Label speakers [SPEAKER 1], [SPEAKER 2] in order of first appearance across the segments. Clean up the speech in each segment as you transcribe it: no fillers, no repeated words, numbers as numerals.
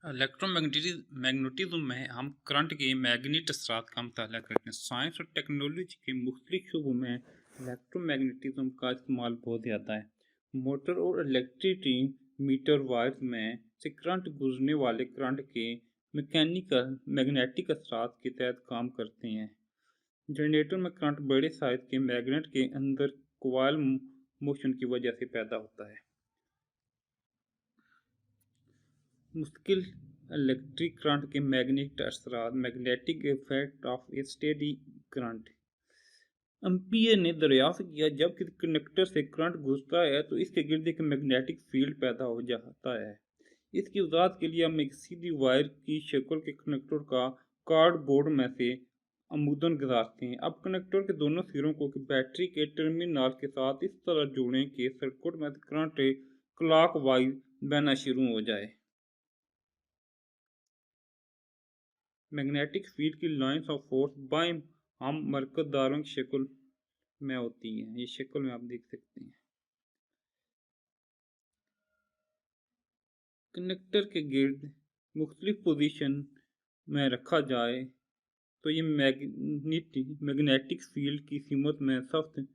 [SPEAKER 1] Magnetism में हम current के मैग्नेट असरात का मुताला करते हैं। साइंस और टेक्नोलॉजी के मुख्तलिफ शोबों में इलेक्ट्रोमैग्नेटिज्म का इस्तेमाल बहुत ज़्यादा है। मोटर और इलेक्ट्रिसिटी मीटर वायर्स में से करंट गुजरने वाले करंट के मैकेनिकल मैग्नेटिक असरात के तहत काम करते हैं। जनरेटर में करंट बड़े साइज के मैग्नेट के अंदर कोयल मोशन की वजह से पैदा होता है। मुश्किल इलेक्ट्रिक करंट के मैग्नेटिक असरात magnetic effect of A steady current. Ampere ने दरियाफ्त किया जब किसी कंडक्टर से करंट गुजरता है तो इसके गिर्द एक मैग्नेटिक फील्ड पैदा हो जाता है। इसकी वजाहत के लिए हम एक सीधी वायर की शक्ल के कंडक्टर का कार्डबोर्ड में से अमूदन गुजारते हैं। अब कंडक्टर के दोनों सिरों को बैटरी के टर्मिनल के साथ इस तरह जोड़ें कि सर्किट में करंट क्लॉकवाइज बहना शुरू हो जाए। मैग्नेटिक फील्ड की लाइंस ऑफ फोर्स बाएं हम मरकज़दारों की शक्ल में होती हैं। ये शक्ल में आप देख सकते हैं। कंडक्टर के गिर्द मुख्तलिफ पोजीशन में रखा जाए तो ये मैग्नेटिक फील्ड की सीमत में सख्त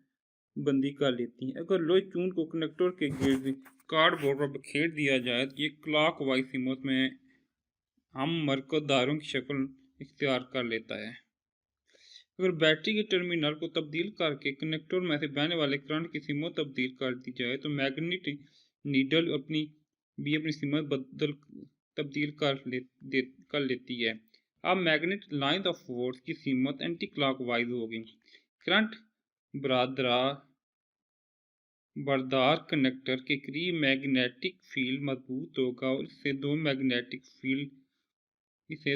[SPEAKER 1] बंदी कर लेती हैं। अगर लोहे चून को कंडक्टर के गिर्द कार्डबोर्ड पर बखेर दिया जाए तो ये क्लॉकवाइज सीमत में हम मरकज़दारों की शक्ल इख्तियार कर लेता है। अगर बैटरी के टर्मिनल को तब्दील करके कंडक्टर में से बहने वाले करंट की सीमत तब्दील कर दी जाए तो मैग्नेट नीडल अपनी सीमत तब्दील कर लेती है। अब मैग्नेट लाइन ऑफ फोर्स की सीमत एंटी क्लॉकवाइज होगी। करंट बरदार कंडक्टर के करीब मैग्नेटिक फील्ड मजबूत होगा और इससे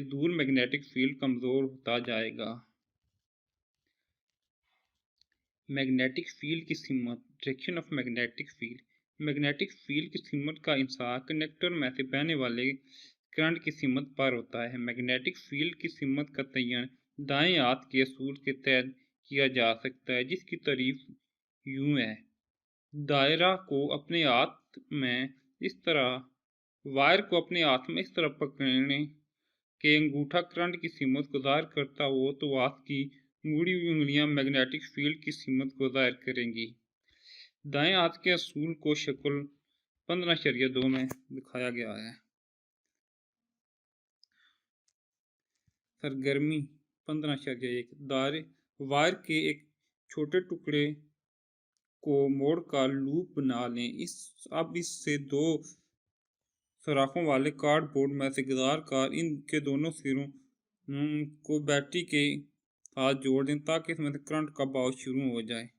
[SPEAKER 1] दूर मैग्नेटिक फील्ड कमज़ोर होता जाएगा। मैग्नेटिक फील्ड की सीमत डायरेक्शन ऑफ मैग्नेटिक फील्ड की सीमत का इंसार कंडक्टर में से बहने वाले करंट की सीमत पर होता है। मैग्नेटिक फील्ड की सीमत का तयन दाएं हाथ के असूल के तहत किया जा सकता है, जिसकी तारीफ यूं है। वायर को अपने हाथ में इस तरह पकड़ने के अंगूठा करंट की सीमत को ज़ाहिर करता हो तो हाथ की मुड़ी हुई उंगलियां मैग्नेटिक फील्ड की सीमत को ज़ाहिर करेंगी। दाएं हाथ के असूल को शक्ल 15.2 में दिखाया गया है। सरगर्मी 15.1 वायर के एक छोटे टुकड़े को मोड़कर लूप बना लें। अब इससे दो सुराखों वाले कार्डबोर्ड में से गुजार कर इनके दोनों सिरों को बैटरी के साथ जोड़ दें ताकि इसमें से करंट का बहाव शुरू हो जाए।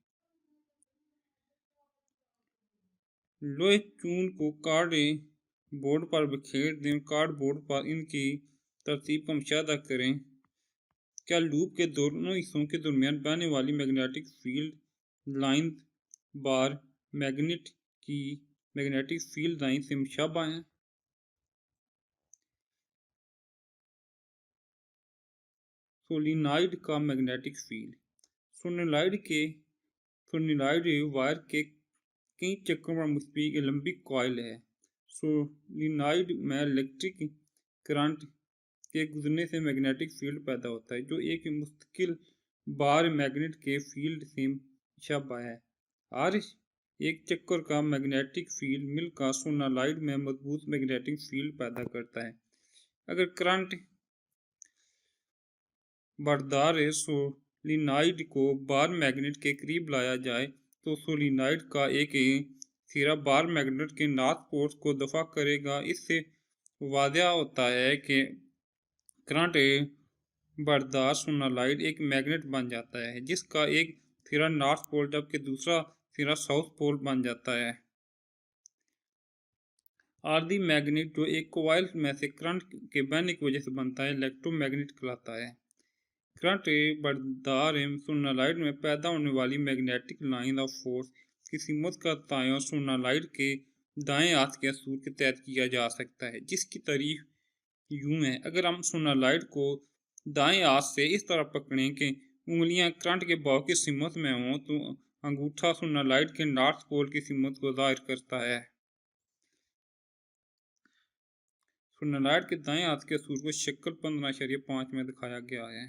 [SPEAKER 1] लोहे चून को कार्डबोर्ड पर बिखेर दें। कार्डबोर्ड पर इनकी तरतीब का मुशाहिदा करें। क्या लूप के दोनों हिस्सों के दरमियान बहने वाली मैग्नेटिक फील्ड लाइन बार मैग्नेटिक फील्ड लाइन से मुशाबा है? सोलिनॉइड का मैग्नेटिक फील्ड। सोलिनॉइड वायर के कई चक्रों पर मुश्तमिल एक लंबी कॉइल है। सोलिनॉइड में इलेक्ट्रिक करंट के गुजरने से मैग्नेटिक फील्ड पैदा होता है, जो एक मुस्तकिल बार मैग्नेट के फील्ड से मुशाबा है। हर एक चक्कर का मैग्नेटिक फील्ड मिलकर सोलिनॉइड में मजबूत मैग्नेटिक फील्ड पैदा करता है। अगर करंट बरदार सोलिनॉइड को बार मैग्नेट के करीब लाया जाए तो सोलिनॉइड का एक सिरा बार मैग्नेट के नॉर्थ पोल को दफा करेगा। इससे वाज़ेह होता है कि करंट बरदार सोलिनॉइड एक मैग्नेट बन जाता है, जिसका एक सिरा नॉर्थ पोल जबकि दूसरा सिरा साउथ पोल बन जाता है। आर्दी मैग्नेट जो एक कॉइल में से करंट के बहने की वजह से बनता है, इलेक्ट्रोमैग्नेट कहलाता है। करंट बरदार सोलिनॉइड में पैदा होने वाली मैग्नेटिक लाइन ऑफ फोर्स की सीमत का तयन सोलिनॉइड के दाएं हाथ के असूल के तहत किया जा सकता है, जिसकी तारीफ यूं है। अगर हम सोलिनॉइड को दाएं हाथ से इस तरह पकड़ें कि उंगलियां करंट के बहाव की सीमत में हों तो अंगूठा सोलिनॉइड के नॉर्थ पोल की सीमत को जाहिर करता है। सोलेनॉइड के दाएं हाथ के सूर्य को शक्ल 15.5 में दिखाया गया है।